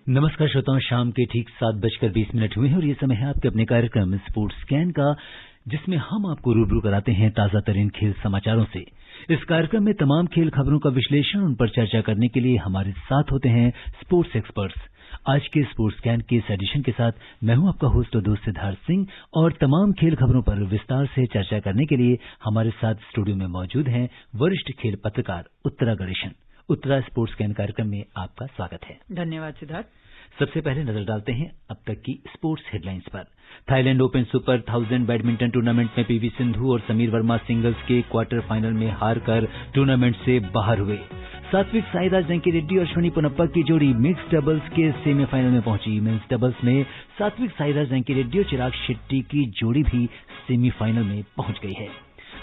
नमस्कार श्रोताओं, शाम के ठीक 7:20 हुए हैं और ये समय है आपके अपने कार्यक्रम स्पोर्ट्स स्कैन का, जिसमें हम आपको रूबरू कराते हैं ताजा तरीन खेल समाचारों से। इस कार्यक्रम में तमाम खेल खबरों का विश्लेषण, उन पर चर्चा करने के लिए हमारे साथ होते हैं स्पोर्ट्स एक्सपर्ट्स। आज के स्पोर्ट्स स्कैन के इस एडिशन के साथ मैं हूं आपका होस्ट और दोस्त सिद्धार्थ सिंह, और तमाम खेल खबरों पर विस्तार से चर्चा करने के लिए हमारे साथ स्टूडियो में मौजूद हैं वरिष्ठ खेल पत्रकार उत्तरा गणेशन। उत्तरा, स्पोर्ट्स स्कैन कार्यक्रम में आपका स्वागत है। धन्यवाद सिद्धार्थ। सबसे पहले नजर डालते हैं अब तक की स्पोर्ट्स हेडलाइंस पर। Thailand open super 1000 badminton tournament में पीवी सिंधु और समीर वर्मा सिंगल्स के क्वार्टर फाइनल में हारकर टूर्नामेंट से बाहर हुए। सात्विक साईराज रंकी रेड्डी और अश्विनी पोनप्पा की जोड़ी मिक्स डबल्स के सेमीफाइनल में पहुंची। मेंस डबल्स में सात्विक साईराज रंकी रेड्डी और चिराग शेट्टी की जोड़ी भी सेमीफाइनल में पहुंच गई है।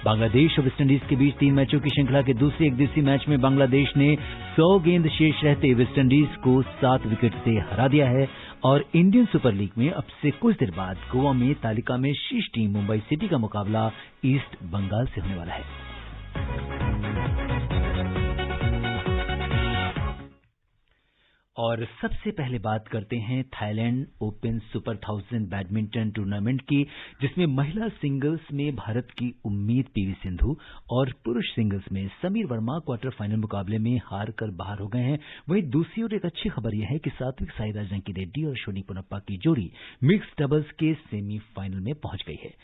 बांग्लादेश और वेस्टइंडीज के बीच 3 मैचों की श्रृंखला के दूसरे एकदिवसीय मैच में बांग्लादेश ने 100 गेंद शेष रहते वेस्टइंडीज को 7 विकेट से हरा दिया है और इंडियन सुपर लीग में अब से कुछ देर बाद गोवा में तालिका में शीर्ष टीम मुंबई सिटी का मुकाबला ईस्ट बंगाल से होने वाला है। और सबसे पहले बात करते हैं Thailand open super 1000 badminton tournament की, जिसमें महिला सिंगल्स में भारत की उम्मीद पीवी सिंधु और पुरुष सिंगल्स में समीर वर्मा क्वार्टर फाइनल मुकाबले में हार कर बाहर हो गए हैं। वहीं दूसरी ओर एक अच्छी खबर यह है कि सात्विक साईराज रंकी रेड्डी और अश्विनी पोनप्पा की जोड़ी मिक्स डबल्स के सेमीफाइनल में पहुंच गई है।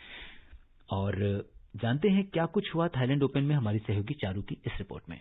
और जानते हैं क्या कुछ हुआ थाईलैंड ओपन में, हमारी सहयोगी चारू की इस रिपोर्ट में।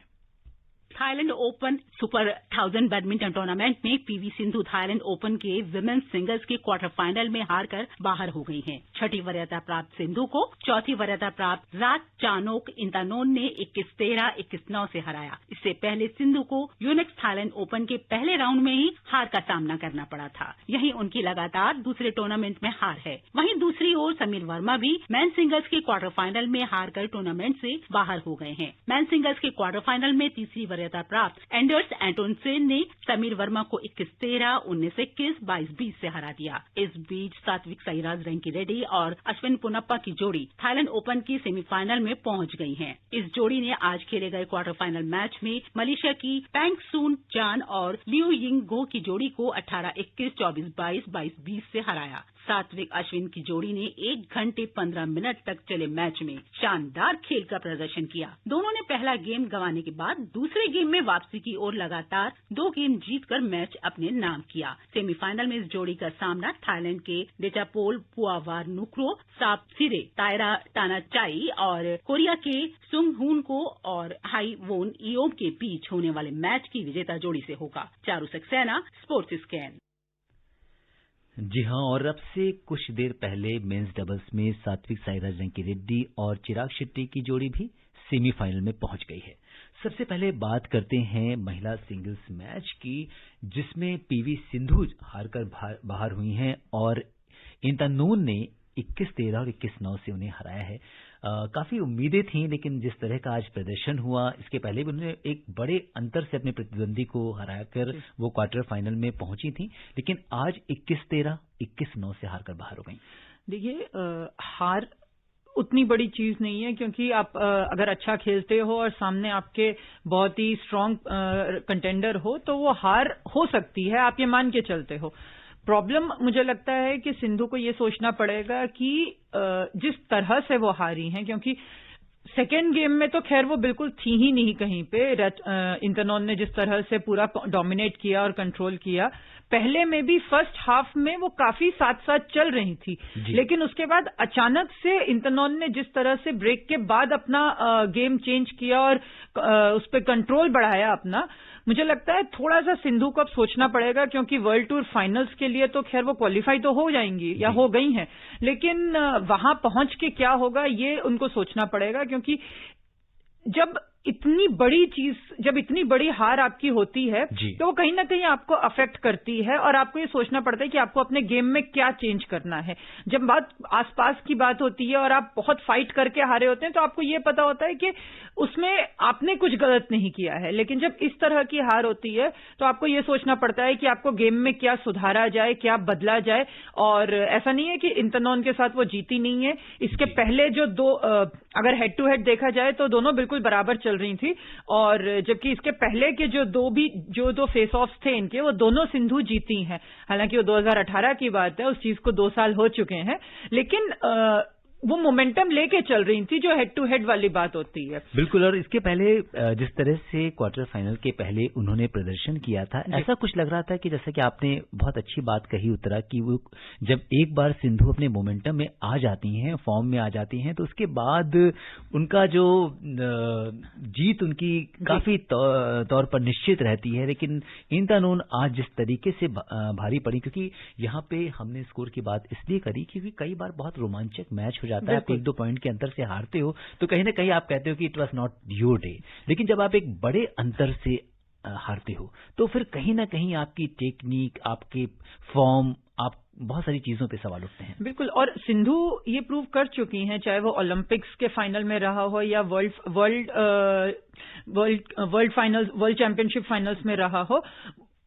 Thailand open super 1000 badminton tournament में पीवी सिंधु थाईलैंड ओपन के विमेन्स सिंगल्स के क्वार्टर फाइनल में हारकर बाहर हो गई हैं। छठी वरीयता प्राप्त सिंधु को चौथी वरीयता प्राप्त रातचानोक इंतानोन ने 21-13, 21-9 से हराया। इससे पहले सिंधु को यूनिक्स थाईलैंड ओपन के पहले राउंड में ही हार का सामना करना पड़ा था। यही उनकी लगातार दूसरे टूर्नामेंट में हार है। वहीं दूसरी ओर समीर वर्मा भी मैन सिंगल्स के क्वार्टर फाइनल में हारकर टूर्नामेंट से बाहर हो गए हैं। मैन सिंगल्स के क्वार्टर फाइनल में तीसरी वरीयता प्राप्त एंडर्स एंटोनसेन ने समीर वर्मा को 21-13, 19-21, 22-20 से हरा दिया। इस बीच सात्विक साईराज रंकी रेड्डी और अश्विन पोनप्पा की जोड़ी थाईलैंड ओपन की सेमीफाइनल में पहुंच गई है। इस जोड़ी ने आज खेले गए क्वार्टर फाइनल मैच में मलेशिया की पैंग सून चान और लियो यिंग गो की जोड़ी को 18-21, 24-22, 22-20 से हराया। सात्विक अश्विन की जोड़ी ने 1 घंटे 15 मिनट तक चले मैच में शानदार खेल का प्रदर्शन किया। दोनों ने पहला गेम गंवाने के बाद दूसरे गेम में वापसी की ओर लगातार 2 गेम जीतकर मैच अपने नाम किया। सेमीफाइनल में इस जोड़ी का सामना थाईलैंड के डेटापोल पुआवार नुक्रो सापसिरे तायरा टानाचाई और कोरिया के सुंगहून को और हाई वोन इयोम के बीच होने वाले मैच की विजेता जोड़ी से होगा। Charu Saxena, sports scan. जी हां, और अब से कुछ देर पहले मेंस डबल्स में सात्विक साईराज रंकी रेड्डी और चिराग शेट्टी की जोड़ी भी सेमीफाइनल में पहुंच गई है। सबसे पहले बात करते हैं महिला सिंगल्स मैच की, जिसमें पीवी सिंधु हारकर बाहर हुई हैं और इंतानोन ने 21-13 और 21-9 से उन्हें हराया है। काफी उम्मीदें थीं, लेकिन जिस तरह का आज प्रदर्शन हुआ, इसके पहले भी उन्होंने एक बड़े अंतर से अपने प्रतिद्वंदी को हराकर वो क्वार्टर फाइनल में पहुंची थी, लेकिन आज 21-13, 21-9 से हारकर बाहर हो गई। देखिए, हार उतनी बड़ी चीज नहीं है, क्योंकि आप अगर अच्छा खेलते हो और सामने आपके बहुत ही स्ट्रांग कंटेंडर हो तो वो हार हो सकती है, आप ये मान के चलते हो। प्रॉब्लम मुझे लगता है कि सिंधु को ये सोचना पड़ेगा कि जिस तरह से वो हारी हैं, क्योंकि सेकेंड गेम में तो खैर वो बिल्कुल थी ही नहीं कहीं पे। इंतानोन ने जिस तरह से पूरा डोमिनेट किया और कंट्रोल किया, पहले में भी फर्स्ट हाफ में वो काफी साथ साथ चल रही थी, लेकिन उसके बाद अचानक से इंतानोन ने जिस तरह से ब्रेक के बाद अपना गेम चेंज किया और उस पर कंट्रोल बढ़ाया अपना, मुझे लगता है थोड़ा सा सिंधु को अब सोचना पड़ेगा, क्योंकि वर्ल्ड टूर फाइनल्स के लिए तो खैर वो क्वालिफाई तो हो जाएंगी या हो गई हैं, लेकिन वहां पहुंच के क्या होगा ये उनको सोचना पड़ेगा, क्योंकि जब इतनी बड़ी चीज, जब इतनी बड़ी हार आपकी होती है तो वो कहीं ना कहीं आपको अफेक्ट करती है और आपको ये सोचना पड़ता है कि आपको अपने गेम में क्या चेंज करना है। जब बात आसपास की बात होती है और आप बहुत फाइट करके हारे होते हैं तो आपको ये पता होता है कि उसमें आपने कुछ गलत नहीं किया है, लेकिन जब इस तरह की हार होती है तो आपको ये सोचना पड़ता है कि आपको गेम में क्या सुधारा जाए, क्या बदला जाए। और ऐसा नहीं है कि इंतानोन के साथ वो जीती नहीं है, इसके पहले जो दो अगर हेड टू हेड देखा जाए तो दोनों बिल्कुल बराबर चल चल रही थी, और जबकि इसके पहले के जो दो फेस ऑफ्स थे इनके, वो दोनों सिंधु जीती हैं। हालांकि वो 2018 की बात है, उस चीज को 2 साल हो चुके हैं, लेकिन वो मोमेंटम लेके चल रही थी, जो हेड टू हेड वाली बात होती है। बिल्कुल। और इसके पहले जिस तरह से क्वार्टर फाइनल के पहले उन्होंने प्रदर्शन किया था, ऐसा कुछ लग रहा था कि जैसा कि आपने बहुत अच्छी बात कही उत्तरा, कि वो जब एक बार सिंधु अपने मोमेंटम में आ जाती हैं, फॉर्म में आ जाती हैं, तो उसके बाद उनका जो जीत उनकी काफी तौर पर निश्चित रहती है। लेकिन इंतानोन आज जिस तरीके से भारी पड़ी, क्योंकि यहाँ पे हमने स्कोर की बात इसलिए करी क्योंकि कई बार बहुत रोमांचक मैच हो जाता है, आप 1-2 पॉइंट के अंतर से हारते हो तो कहीं ना कहीं आप कहते हो कि it was not your day. लेकिन जब आप एक बड़े अंतर से हारते हो तो फिर कहीं ना कहीं आपकी टेक्निक, आपके फॉर्म, आप बहुत सारी चीजों पे सवाल उठते हैं। बिल्कुल। और सिंधु ये प्रूव कर चुकी हैं, चाहे वो ओलंपिक्स के फाइनल में रहा हो या वर्ल्ड चैंपियनशिप फाइनल्स में रहा हो,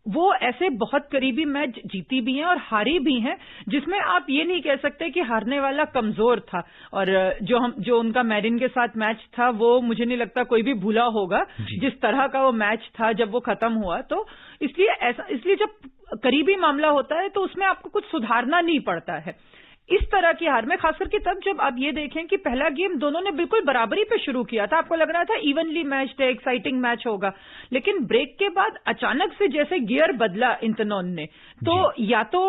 वो ऐसे बहुत करीबी मैच जीती भी हैं और हारी भी हैं, जिसमें आप ये नहीं कह सकते कि हारने वाला कमजोर था। और जो उनका मैरिन के साथ मैच था, वो मुझे नहीं लगता कोई भी भूला होगा, जिस तरह का वो मैच था जब वो खत्म हुआ। तो इसलिए जब करीबी मामला होता है तो उसमें आपको कुछ सुधारना नहीं पड़ता है। इस तरह की हार में, खासकर कि तब जब आप ये देखें कि पहला गेम दोनों ने बिल्कुल बराबरी पे शुरू किया था, आपको लग रहा था इवनली मैच थे, एक्साइटिंग मैच होगा, लेकिन ब्रेक के बाद अचानक से जैसे गियर बदला इंतनोन ने, तो या तो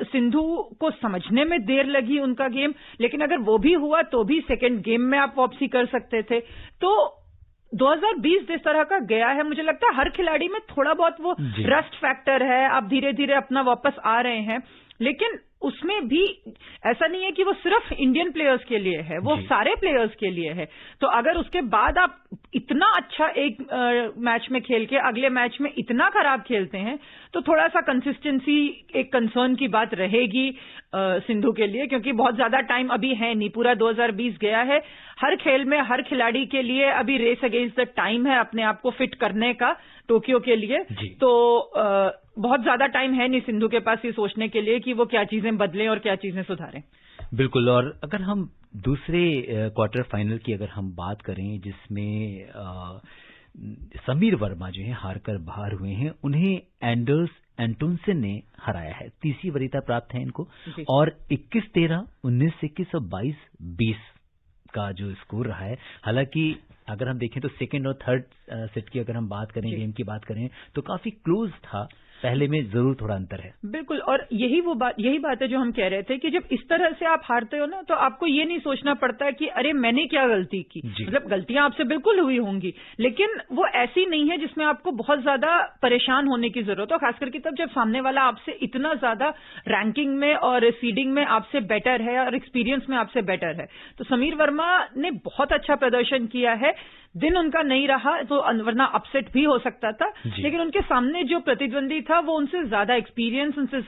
सिंधु को समझने में देर लगी उनका गेम, लेकिन अगर वो भी हुआ तो भी सेकेंड गेम में आप वापसी कर सकते थे। तो 2020 जिस तरह का गया है, मुझे लगता है हर खिलाड़ी में थोड़ा बहुत वो रस्ट फैक्टर है, आप धीरे धीरे अपना वापस आ रहे हैं, लेकिन उसमें भी ऐसा नहीं है कि वो सिर्फ इंडियन प्लेयर्स के लिए है, वो सारे प्लेयर्स के लिए है। तो अगर उसके बाद आप इतना अच्छा एक मैच में खेल के अगले मैच में इतना खराब खेलते हैं, तो थोड़ा सा कंसिस्टेंसी एक कंसर्न की बात रहेगी सिंधु के लिए, क्योंकि बहुत ज्यादा टाइम अभी है नहीं, पूरा 2020 गया है। हर खेल में हर खिलाड़ी के लिए अभी रेस अगेंस्ट द टाइम है अपने आप को फिट करने का टोक्यो के लिए। तो बहुत ज्यादा टाइम है नहीं सिंधु के पास ये सोचने के लिए कि वो क्या चीजें बदलें और क्या चीजें सुधारें। बिल्कुल। और अगर हम दूसरे क्वार्टर फाइनल की अगर हम बात करें, जिसमें समीर वर्मा जो है हारकर बाहर हुए हैं, उन्हें एंडर्स एंटोनसन ने हराया है। तीसरी वरीयता प्राप्त है इनको, और 21-13, 19-21 और 22-20 का जो स्कोर रहा है। हालांकि अगर हम देखें तो सेकेंड और थर्ड सेट की अगर हम बात करें, गेम की बात करें, तो काफी क्लोज था, पहले में जरूर थोड़ा अंतर है। बिल्कुल। और यही बात है जो हम कह रहे थे कि जब इस तरह से आप हारते हो ना, तो आपको ये नहीं सोचना पड़ता कि अरे मैंने क्या गलती की। मतलब गलतियां आपसे बिल्कुल हुई होंगी, लेकिन वो ऐसी नहीं है जिसमें आपको बहुत ज्यादा परेशान होने की जरूरत हो, खास करके तब जब सामने वाला आपसे इतना ज्यादा रैंकिंग में और सीडिंग में आपसे बेटर है और एक्सपीरियंस में आपसे बेटर है। तो समीर वर्मा ने बहुत अच्छा प्रदर्शन किया है। दिन उनका नहीं रहा तो वरना अपसेट भी हो सकता था, लेकिन उनके सामने जो प्रतिद्वंदी था वो उनसे ज्यादा एक्सपीरियंस, उनसे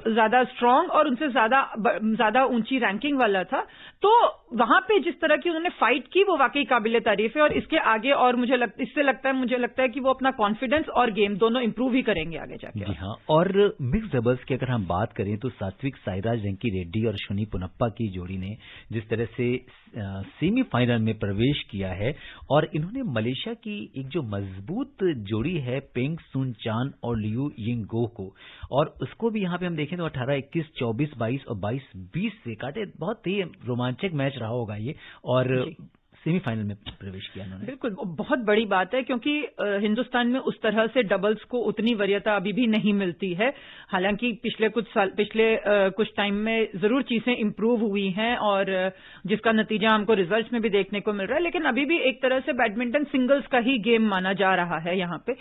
ज्यादा स्ट्रांग और उनसे ज्यादा ऊंची रैंकिंग वाला था। तो वहां पे जिस तरह की उन्होंने फाइट की वो वाकई काबिले तारीफ है। और इसके आगे और मुझे लगता है कि वो अपना कॉन्फिडेंस और गेम दोनों इंप्रूव ही करेंगे आगे जाके। जी हाँ। और मिक्स डबल्स की अगर हम बात करें तो सात्विक साईराज रंकी रेड्डी और अश्विनी पोनप्पा की जोड़ी ने जिस तरह से सेमीफाइनल में प्रवेश किया है, और इन्होंने मलेशिया की एक जो मजबूत जोड़ी है पेंग सुन चान और लियू यिंग गो को, और उसको भी यहाँ पे हम देखें तो 18-21, 24-22 और 22-20 से काटे। बहुत ही रोमांचक मैच रहा होगा ये, और सेमीफाइनल में प्रवेश किया उन्होंने। बिल्कुल, बहुत बड़ी बात है, क्योंकि हिंदुस्तान में उस तरह से डबल्स को उतनी वरीयता अभी भी नहीं मिलती है। हालांकि पिछले कुछ टाइम में जरूर चीजें इंप्रूव हुई हैं, और जिसका नतीजा हमको रिजल्ट्स में भी देखने को मिल रहा है, लेकिन अभी भी एक तरह से बैडमिंटन सिंगल्स का ही गेम माना जा रहा है यहाँ पे,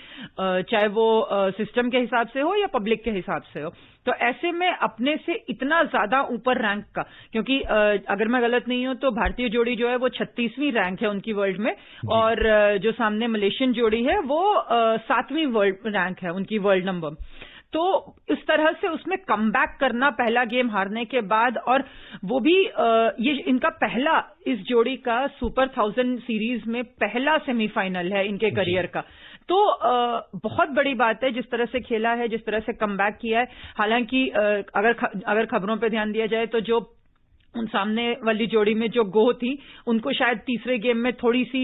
चाहे वो सिस्टम के हिसाब से हो या पब्लिक के हिसाब से हो। तो ऐसे में अपने से इतना ज्यादा ऊपर रैंक का, क्योंकि अगर मैं गलत नहीं हूं तो भारतीय जोड़ी जो है वो 36वीं रैंक है उनकी वर्ल्ड में, और जो सामने मलेशियन जोड़ी है वो 7वीं वर्ल्ड रैंक है उनकी वर्ल्ड नंबर। तो इस तरह से उसमें कमबैक करना पहला गेम हारने के बाद, और वो भी ये इनका पहला, इस जोड़ी का सुपर 1000 सीरीज में पहला सेमीफाइनल है इनके करियर का। तो बहुत बड़ी बात है जिस तरह से खेला है, जिस तरह से कमबैक किया है। हालांकि अगर खबरों पे ध्यान दिया जाए तो जो उन सामने वाली जोड़ी में जो गो थी उनको शायद तीसरे गेम में थोड़ी सी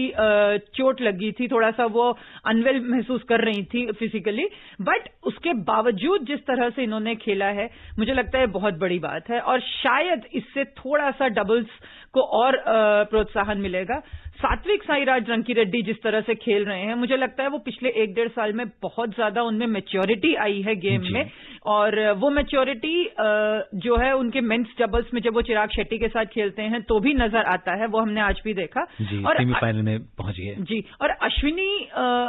चोट लगी थी, थोड़ा सा वो अनवेल महसूस कर रही थी फिजिकली, बट उसके बावजूद जिस तरह से इन्होंने खेला है मुझे लगता है बहुत बड़ी बात है और शायद इससे थोड़ा सा डबल्स को और प्रोत्साहन मिलेगा। सात्विक साईराज रंकीरेड्डी जिस तरह से खेल रहे हैं मुझे लगता है वो पिछले 1-1.5 साल में बहुत ज्यादा उनमें मैच्योरिटी आई है गेम में, और वो मैच्योरिटी जो है उनके मेंस डबल्स में जब वो चिराग शेट्टी के साथ खेलते हैं तो भी नजर आता है, वो हमने आज भी देखा और सेमीफाइनल में पहुंच गए जी। और अश्विनी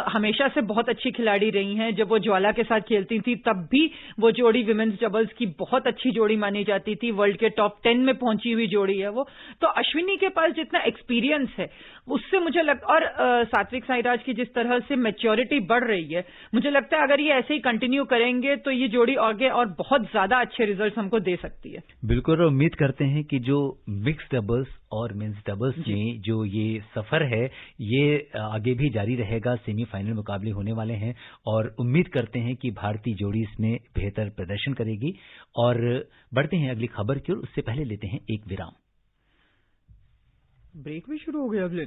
हमेशा से बहुत अच्छी खिलाड़ी रही हैं, जब वो ज्वाला के साथ खेलती थी तब भी वो जोड़ी विमेन्स डबल्स की बहुत अच्छी जोड़ी मानी जाती थी, वर्ल्ड के टॉप 10 में पहुंची हुई जोड़ी है वो। तो अश्विनी के पास जितना एक्सपीरियंस है उससे मुझे लगता, और सात्विक साईराज की जिस तरह से मैच्योरिटी बढ़ रही है, मुझे लगता है अगर ये ऐसे ही कंटिन्यू करेंगे तो ये जोड़ी आगे और बहुत ज्यादा अच्छे रिजल्ट्स हमको दे सकती है। बिल्कुल, और उम्मीद करते हैं कि जो मिक्स डबल्स और मेंस डबल्स में जो ये सफर है ये आगे भी जारी रहेगा, सेमीफाइनल मुकाबले होने वाले हैं और उम्मीद करते हैं कि भारतीय जोड़ी इसमें बेहतर प्रदर्शन करेगी। और बढ़ते हैं अगली खबर की ओर, उससे पहले लेते हैं एक विराम। ब्रेक भी शुरू हो गया अगले।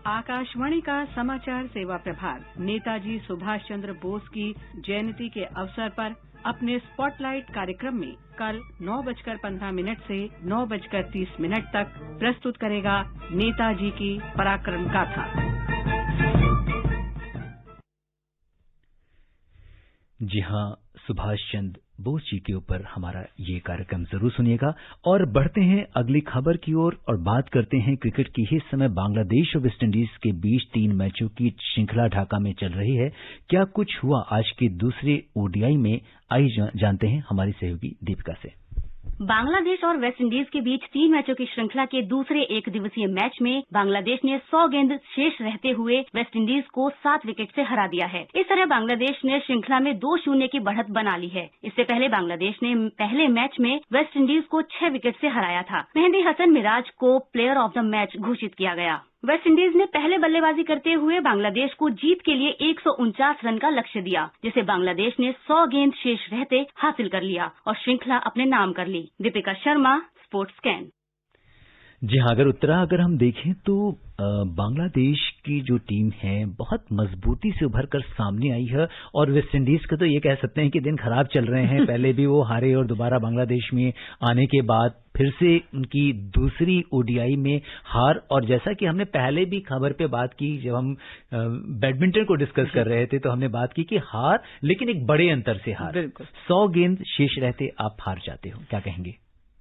आकाशवाणी का समाचार सेवा प्रभाग नेताजी सुभाष चंद्र बोस की जयंती के अवसर पर अपने स्पॉटलाइट कार्यक्रम में कल 9:15 से 9:30 तक प्रस्तुत करेगा नेताजी की पराक्रम गाथा। जी हां, सुभाष चंद्र बोस जी के ऊपर हमारा ये कार्यक्रम जरूर सुनिएगा। और बढ़ते हैं अगली खबर की ओर और बात करते हैं क्रिकेट की। इस समय बांग्लादेश और वेस्टइंडीज के बीच 3 मैचों की श्रृंखला ढाका में चल रही है। क्या कुछ हुआ आज के दूसरे ओडीआई में, आइए जानते हैं हमारी सहयोगी दीपिका से। बांग्लादेश और वेस्टइंडीज के बीच 3 मैचों की श्रृंखला के दूसरे एक दिवसीय मैच में बांग्लादेश ने 100 गेंद शेष रहते हुए वेस्टइंडीज को 7 विकेट से हरा दिया है। इस तरह बांग्लादेश ने श्रृंखला में 2-0 की बढ़त बना ली है। इससे पहले बांग्लादेश ने पहले मैच में वेस्टइंडीज को 6 विकेट से हराया था। मेहंदी हसन मिराज को प्लेयर ऑफ द मैच घोषित किया गया। वेस्टइंडीज ने पहले बल्लेबाजी करते हुए बांग्लादेश को जीत के लिए 149 रन का लक्ष्य दिया, जिसे बांग्लादेश ने 100 गेंद शेष रहते हासिल कर लिया और श्रृंखला अपने नाम कर ली। Deepika Sharma, sports scan. जी हाँ, अगर हम देखें तो बांग्लादेश की जो टीम है बहुत मजबूती से उभर कर सामने आई है और वेस्टइंडीज का तो ये कह सकते हैं कि दिन खराब चल रहे हैं। पहले भी वो हारे और दोबारा बांग्लादेश में आने के बाद फिर से उनकी दूसरी ओडीआई में हार। और जैसा कि हमने पहले भी खबर पे बात की, जब हम बैडमिंटन को डिस्कस कर रहे थे तो हमने बात की कि हार, लेकिन एक बड़े अंतर से हार। 100 गेंद शेष रहते आप हार जाते हो, क्या कहेंगे?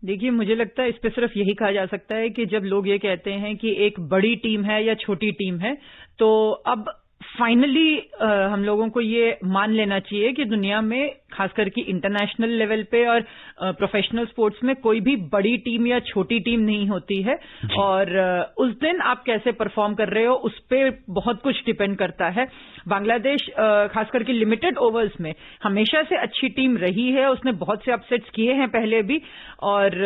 देखिए, मुझे लगता है इस पे सिर्फ यही कहा जा सकता है कि जब लोग ये कहते हैं कि एक बड़ी टीम है या छोटी टीम है, तो अब फाइनली हम लोगों को ये मान लेना चाहिए कि दुनिया में खासकर कि इंटरनेशनल लेवल पे और प्रोफेशनल स्पोर्ट्स में कोई भी बड़ी टीम या छोटी टीम नहीं होती है। और उस दिन आप कैसे परफॉर्म कर रहे हो उस पे बहुत कुछ डिपेंड करता है। बांग्लादेश खासकर कि लिमिटेड ओवर्स में हमेशा से अच्छी टीम रही है, उसने बहुत से अपसेट्स किए हैं पहले भी। और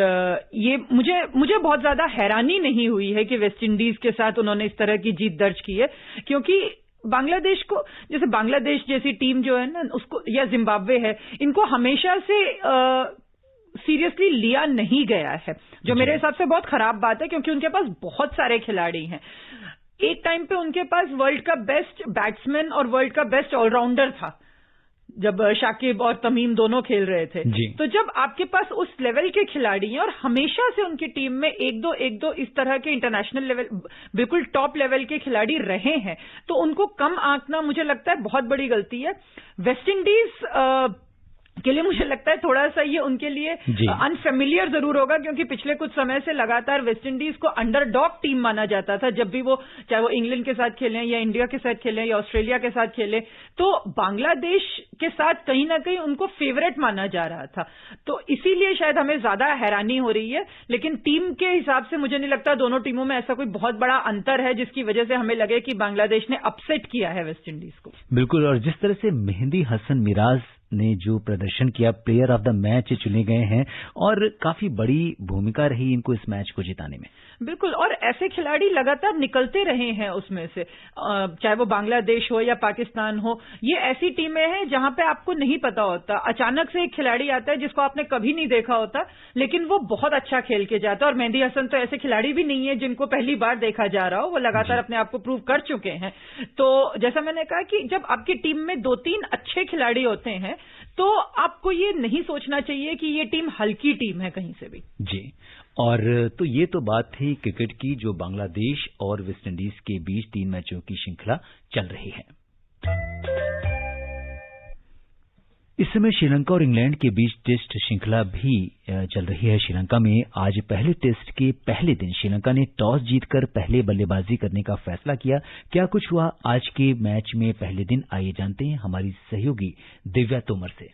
ये मुझे बहुत ज्यादा हैरानी नहीं हुई है कि वेस्टइंडीज के साथ उन्होंने इस तरह की जीत दर्ज की है, क्योंकि बांग्लादेश को, जैसे बांग्लादेश जैसी टीम जो है ना उसको, या जिम्बाब्वे है, इनको हमेशा से सीरियसली लिया नहीं गया है, जो मेरे हिसाब से बहुत खराब बात है, क्योंकि उनके पास बहुत सारे खिलाड़ी हैं। एक टाइम पे उनके पास वर्ल्ड का बेस्ट बैट्समैन और वर्ल्ड का बेस्ट ऑलराउंडर था जब शाकिब और तमीम दोनों खेल रहे थे। तो जब आपके पास उस लेवल के खिलाड़ी हैं और हमेशा से उनकी टीम में एक दो इस तरह के इंटरनेशनल लेवल, बिल्कुल टॉप लेवल के खिलाड़ी रहे हैं, तो उनको कम आंकना मुझे लगता है बहुत बड़ी गलती है। वेस्टइंडीज के लिए मुझे लगता है थोड़ा सा ये उनके लिए अनफेमिलियर जरूर होगा, क्योंकि पिछले कुछ समय से लगातार वेस्टइंडीज को अंडरडॉग टीम माना जाता था। जब भी वो, चाहे वो इंग्लैंड के साथ खेलें या इंडिया के साथ खेलें या ऑस्ट्रेलिया के साथ खेलें, तो बांग्लादेश के साथ कहीं ना कहीं उनको फेवरेट माना जा रहा था। तो इसीलिए शायद हमें ज्यादा हैरानी हो रही है, लेकिन टीम के हिसाब से मुझे नहीं लगता दोनों टीमों में ऐसा कोई बहुत बड़ा अंतर है जिसकी वजह से हमें लगे कि बांग्लादेश ने अपसेट किया है वेस्टइंडीज को। बिल्कुल, और जिस तरह से मेहंदी हसन मिराज ने जो प्रदर्शन किया, प्लेयर ऑफ द मैच चुने गए हैं और काफी बड़ी भूमिका रही इनको इस मैच को जिताने में। बिल्कुल, और ऐसे खिलाड़ी लगातार निकलते रहे हैं उसमें से, चाहे वो बांग्लादेश हो या पाकिस्तान हो। ये ऐसी टीमें हैं जहां पे आपको नहीं पता होता, अचानक से एक खिलाड़ी आता है जिसको आपने कभी नहीं देखा होता, लेकिन वो बहुत अच्छा खेल के जाता है। और मेहंदी हसन तो ऐसे खिलाड़ी भी नहीं है जिनको पहली बार देखा जा रहा हो, वो लगातार अपने आप को प्रूव कर चुके हैं। तो जैसा मैंने कहा कि जब आपकी टीम में 2-3 अच्छे खिलाड़ी होते हैं तो आपको ये नहीं सोचना चाहिए कि ये टीम हल्की टीम है कहीं से भी। जी, और तो ये तो बात थी क्रिकेट की, जो बांग्लादेश और वेस्टइंडीज के बीच 3 मैचों की श्रृंखला चल रही है। इस समय श्रीलंका और इंग्लैंड के बीच टेस्ट श्रृंखला भी चल रही है। श्रीलंका में आज पहले टेस्ट के पहले दिन श्रीलंका ने टॉस जीतकर पहले बल्लेबाजी करने का फैसला किया। क्या कुछ हुआ आज के मैच में पहले दिन, आइए जानते हैं हमारी सहयोगी दिव्या तोमर से।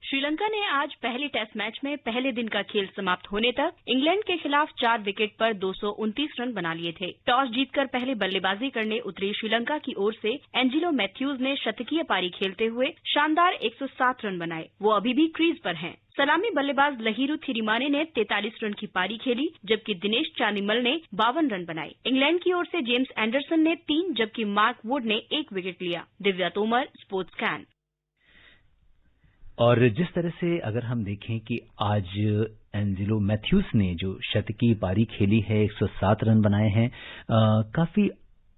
श्रीलंका ने आज पहले टेस्ट मैच में पहले दिन का खेल समाप्त होने तक इंग्लैंड के खिलाफ 4 विकेट पर 229 रन बना लिए थे। टॉस जीतकर पहले बल्लेबाजी करने उतरी श्रीलंका की ओर से एंजिलो मैथ्यूज ने शतकीय पारी खेलते हुए शानदार 107 रन बनाए। वो अभी भी क्रीज पर हैं। सलामी बल्लेबाज लहिरू थिरिमाने ने 43 रन की पारी खेली, जबकि दिनेश चांदीमल ने 52 रन बनाए। इंग्लैंड की ओर से जेम्स एंडरसन ने 3 जबकि मार्क वुड ने 1 विकेट लिया। Divya Tomar, sports can. और जिस तरह से अगर हम देखें कि आज एंजिलो मैथ्यूज ने जो शतकीय पारी खेली है, 107 रन बनाए हैं, काफी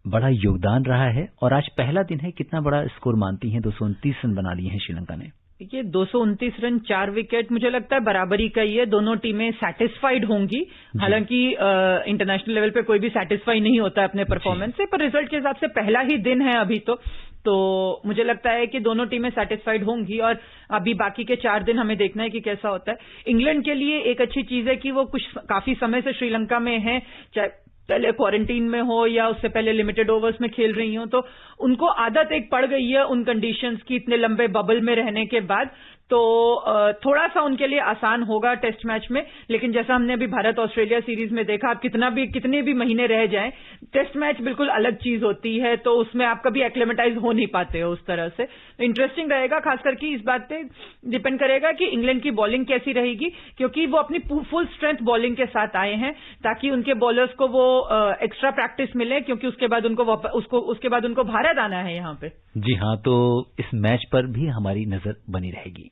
बड़ा योगदान रहा है। और आज पहला दिन है, कितना बड़ा स्कोर मानती हैं? 229 रन बना लिए हैं श्रीलंका ने। ये 229 रन, 4 विकेट, मुझे लगता है बराबरी का ही है। दोनों टीमें सैटिस्फाइड होंगी। हालांकि इंटरनेशनल लेवल पे कोई भी सैटिस्फाई नहीं होता अपने परफॉर्मेंस से, पर रिजल्ट के हिसाब से पहला ही दिन है अभी तो मुझे लगता है कि दोनों टीमें सैटिस्फाइड होंगी। और अभी बाकी के 4 दिन हमें देखना है कि कैसा होता है। इंग्लैंड के लिए एक अच्छी चीज है कि वो काफी समय से श्रीलंका में है, चाहे पहले क्वारंटीन में हो या उससे पहले लिमिटेड ओवर्स में खेल रही हो, तो उनको आदत एक पड़ गई है उन कंडीशंस की, इतने लंबे बबल में रहने के बाद। तो थोड़ा सा उनके लिए आसान होगा टेस्ट मैच में। लेकिन जैसा हमने अभी भारत ऑस्ट्रेलिया सीरीज में देखा, आप कितने भी महीने रह जाएं, टेस्ट मैच बिल्कुल अलग चीज होती है, तो उसमें आप कभी एक्लेमेटाइज हो नहीं पाते हो उस तरह से। इंटरेस्टिंग रहेगा, खास करके इस बात पे डिपेंड करेगा कि इंग्लैंड की बॉलिंग कैसी रहेगी, क्योंकि वो अपनी फुल स्ट्रेंथ बॉलिंग के साथ आए हैं ताकि उनके बॉलर्स को वो एक्स्ट्रा प्रैक्टिस मिले, क्योंकि उसके बाद उनको भारत आना है यहाँ पे। जी हाँ, तो इस मैच पर भी हमारी नजर बनी रहेगी।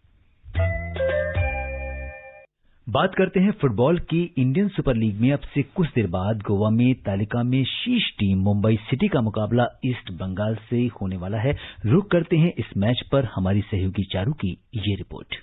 बात करते हैं फुटबॉल की। इंडियन सुपर लीग में अब से कुछ देर बाद गोवा में तालिका में शीर्ष टीम मुंबई सिटी का मुकाबला ईस्ट बंगाल से होने वाला है। रुक करते हैं इस मैच पर हमारी सहयोगी चारू की ये रिपोर्ट।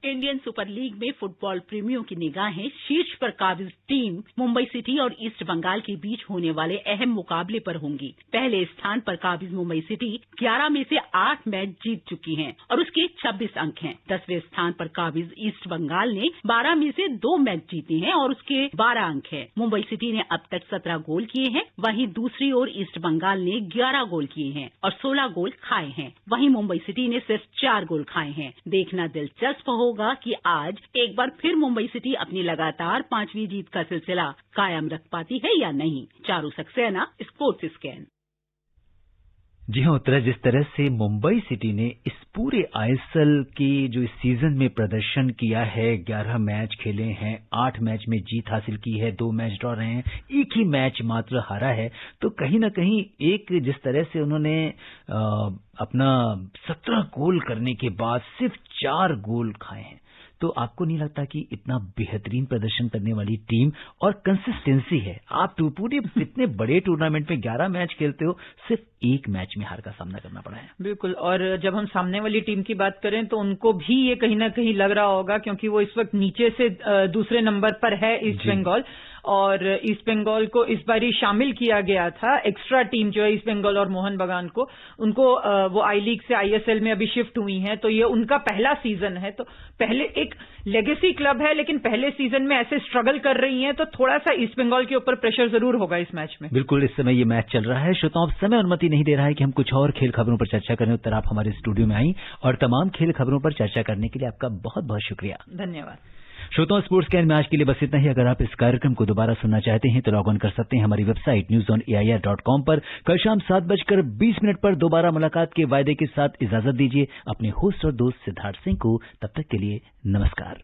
इंडियन सुपर लीग में फुटबॉल प्रेमियों की निगाहें शीर्ष पर काबिज टीम मुंबई सिटी और ईस्ट बंगाल के बीच होने वाले अहम मुकाबले पर होंगी। पहले स्थान पर काबिज मुंबई सिटी 11 में से 8 मैच जीत चुकी है और उसके 26 अंक हैं। 10वें स्थान पर काबिज ईस्ट बंगाल ने 12 में से 2 मैच जीते हैं और उसके 12 अंक हैं। मुंबई सिटी ने अब तक 17 गोल किए हैं, वहीं दूसरी ओर ईस्ट बंगाल ने 11 गोल किए हैं और 16 गोल खाए हैं। वहीं मुंबई सिटी ने सिर्फ 4 गोल खाए हैं। देखना दिलचस्प होगा कि आज एक बार फिर मुंबई सिटी अपनी लगातार 5वीं जीत का सिलसिला कायम रख पाती है या नहीं। Charu Saxena, sports scan. जी हाँ उत्तरा, जिस तरह से मुंबई सिटी ने इस पूरे आईएसएल के जो इस सीजन में प्रदर्शन किया है, 11 मैच खेले हैं, 8 मैच में जीत हासिल की है, 2 मैच ड्रॉ रहे हैं, एक ही मैच मात्र हारा है, तो कहीं ना कहीं एक जिस तरह से उन्होंने अपना 17 गोल करने के बाद सिर्फ 4 गोल खाए हैं, तो आपको नहीं लगता कि इतना बेहतरीन प्रदर्शन करने वाली टीम और कंसिस्टेंसी है, आप पूरे इतने बड़े टूर्नामेंट में 11 मैच खेलते हो, सिर्फ एक मैच में हार का सामना करना पड़ा है। बिल्कुल, और जब हम सामने वाली टीम की बात करें तो उनको भी ये कहीं ना कहीं लग रहा होगा, क्योंकि वो इस वक्त नीचे से दूसरे नंबर पर है ईस्ट बंगाल, और ईस्ट बंगाल को इस बार ही शामिल किया गया था। एक्स्ट्रा टीम जो है ईस्ट बंगाल और मोहन बगान को, उनको वो आई लीग से आईएसएल में अभी शिफ्ट हुई हैं, तो ये उनका पहला सीजन है। तो पहले एक लेगेसी क्लब है, लेकिन पहले सीजन में ऐसे स्ट्रगल कर रही हैं, तो थोड़ा सा ईस्ट बंगाल के ऊपर प्रेशर जरूर होगा इस मैच में। बिल्कुल, इस समय ये मैच चल रहा है। श्रोताओं, समय अनुमति नहीं दे रहा है कि हम कुछ और खेल खबरों पर चर्चा करें। उत्तर, आप हमारे स्टूडियो में आई और तमाम खेल खबरों पर चर्चा करने के लिए आपका बहुत बहुत शुक्रिया। धन्यवाद। श्रोताओं, स्पोर्ट्स कैन में आज के लिए बस इतना ही। अगर आप इस कार्यक्रम को दोबारा सुनना चाहते हैं तो लॉग ऑन कर सकते हैं हमारी वेबसाइट newsonair.com पर। कल शाम 7:20 पर दोबारा मुलाकात के वायदे के साथ इजाजत दीजिए अपने होस्ट और दोस्त सिद्धार्थ सिंह को। तब तक के लिए नमस्कार।